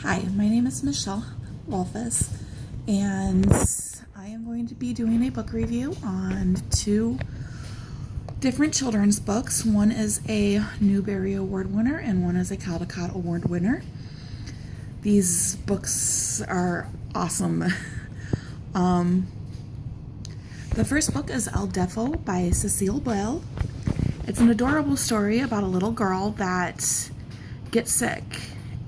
Hi, my name is Michelle Wolfus, and I am going to be doing a book review on two different children's books. One is a Newbery Award winner, and one is a Caldecott Award winner. These books are awesome. The first book is El Defo by Cecile Bell. It's an adorable story about a little girl that gets sick,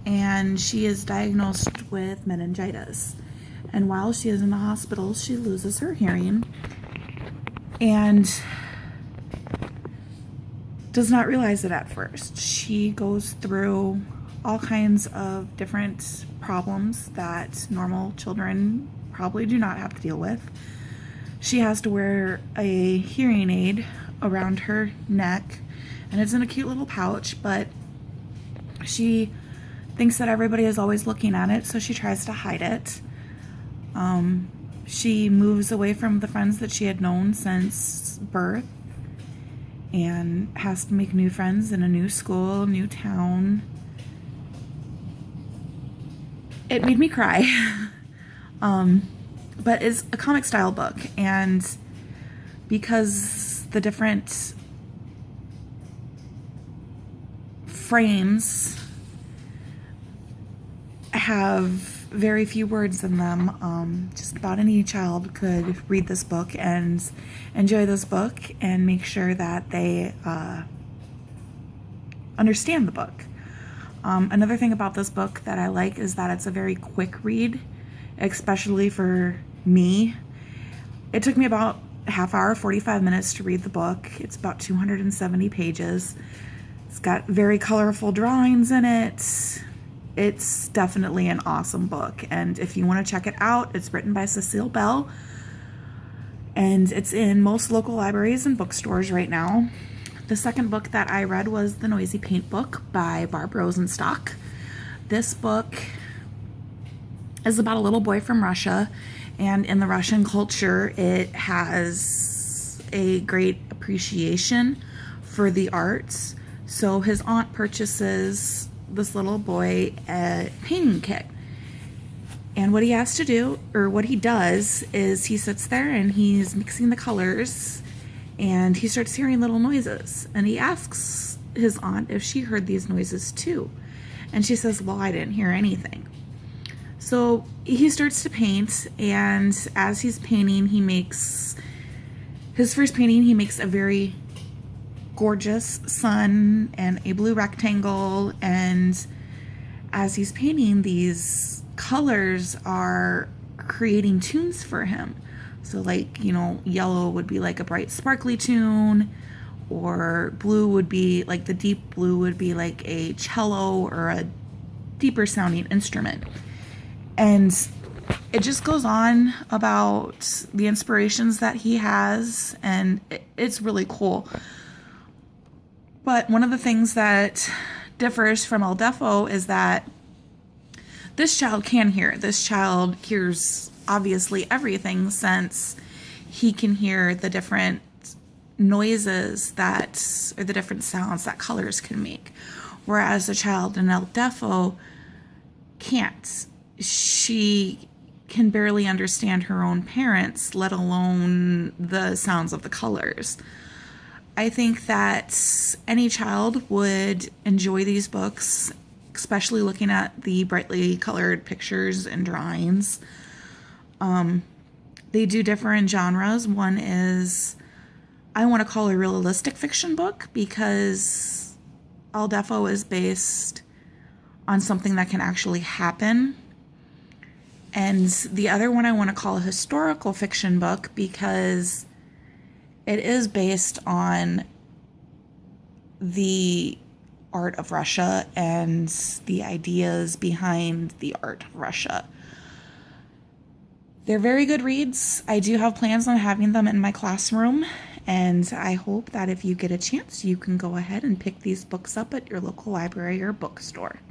and she is diagnosed with meningitis. And while she is in the hospital, she loses her hearing and does not realize it at first. She goes through all kinds of different problems that normal children probably do not have to deal with. She has to wear a hearing aid around her neck, and it's in a cute little pouch, but she thinks that everybody is always looking at it, so she tries to hide it. She moves away from the friends that she had known since birth and has to make new friends in a new school, new town. It made me cry. But it's a comic style book, and because the different frames have very few words in them, just about any child could read this book and enjoy this book and make sure that they understand the book. Another thing about this book that I like is that it's a very quick read, especially for me. It took me about half hour, 45 minutes to read the book. It's about 270 pages. It's got very colorful drawings in it. It's definitely an awesome book, and if you want to check it out, it's written by Cecile Bell, and it's in most local libraries and bookstores right now. The second book that I read was The Noisy Paint Book by Barb Rosenstock. This book is about a little boy from Russia, and in the Russian culture, it has a great appreciation for the arts. So his aunt purchases this little boy a painting kit, and what he has to do, or what he does, is he sits there and he's mixing the colors, and he starts hearing little noises, and he asks his aunt if she heard these noises too, and she says, well, I didn't hear anything. So he starts to paint, and as he's painting, he makes his first painting. He makes a very gorgeous sun and a blue rectangle, and as he's painting, these colors are creating tunes for him. So like, yellow would be like a bright sparkly tune, or blue would be like, the deep blue would be like a cello or a deeper sounding instrument. And it just goes on about the inspirations that he has, and it's really cool. But one of the things that differs from El Defo is that this child can hear. This child hears obviously everything, since he can hear the different noises or the different sounds that colors can make. Whereas the child in El Defo can't. She can barely understand her own parents, let alone the sounds of the colors. I think that any child would enjoy these books, especially looking at the brightly colored pictures and drawings. They do differ in genres. One is, I want to call a realistic fiction book, because El Defo is based on something that can actually happen. And the other one I want to call a historical fiction book, because it is based on the art of Russia and the ideas behind the art of Russia. They're very good reads. I do have plans on having them in my classroom, and I hope that if you get a chance, you can go ahead and pick these books up at your local library or bookstore.